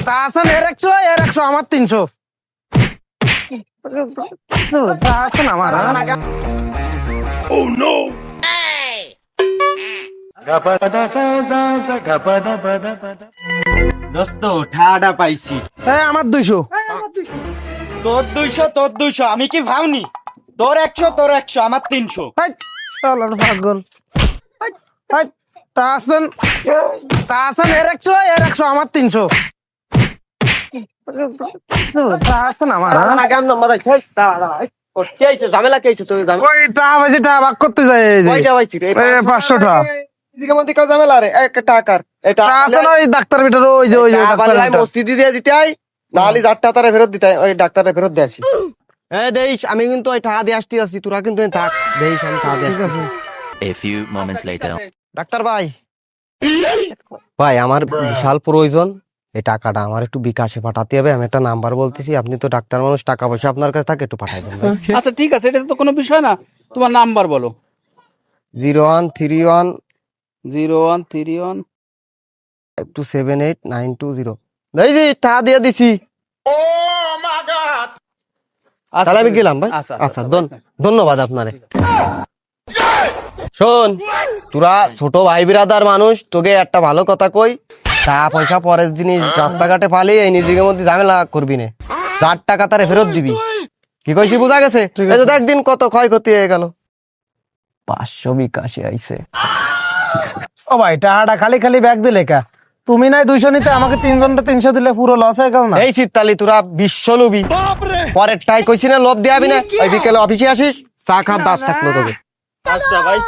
তাহসান এর 100 আমার 300। তাহসান আমার দোস্ত ঠাডা পাইছি। আমার 200। তোর 200 আমি কি ভাবনি? তোর 100 আমার 300। পাগল। তাহসান এর 100 আমার 300। তাহসান আমার ঝামেলা কে তোর ওই টাকা পাইছি, টাকা ভাগ করতে যায়। এই যে 500 টাকা। ঝামেলা রে টাকার এটা তাহসান ওই ডাক্তার বেটার ওই যে ডাক্তার বেটার। মসজিদে দিয়ে দিতে হয় নাহলে 4 টাকা তারা ফেরত দিতে হয়, ওই ডাক্তারে ফেরত দিয়ে আসি। দেইস আমি কিন্তু ওই টাকা দিয়ে আসতে আছি, তোরা কিন্তু থাক। দেইস আমি টাকা দিয়ে আসছি। A few moments later. Doctor ভাই, ভাই আমার বিশাল প্রয়োজন, এই টাকাটা আমার একটু বিকাশে পাঠাতে হবে। আমি একটা নাম্বার বলতেছি, আপনি তো ডাক্তার মানুষ, টাকা পয়সা আপনার কাছে থাকে, একটু পাঠাই দেন ভাই। আচ্ছা ঠিক আছে, এটা তো কোনো বিষয় না। তোমার নাম্বার বলো। 0131 0131 278 920। এই যে টাকা দিয়ে দিছি। তাহলে আমি গেলাম ভাই। আচ্ছা ধন্যবাদ আপনারে। শোন, তোরা ছোট ভাই বিরাদার মানুষ, তোকে একটা ভালো কথা কই, টাকা পয়সা পরের জিনিস রাস্তাঘাটে পালি এই নিজের মধ্যে ঝামেলা করবি না। 4 টাকা তারে ফেরত দিবি। কি কইছি বুঝা গেছে? এই তো একদিন কত ক্ষয়ক্ষতি হয়ে গেল। 500 বিকাশে আইছে। ও ভাই টাকাটা খালি খালি ব্যাগ দিলে কা? তুমি নাই 200 নিতে, আমাকে 3 জনটা 300 দিলে পুরো লস হয়ে গেল না? এই শীতকালি তোরা বিশ্ব লোভী। পরের টাই কইছি না লোভ দিয়াবি না। ওই বিকেলে অফিসে আসিস, চা খা, দাঁত থাকলো তোকে। আচ্ছা ভাই।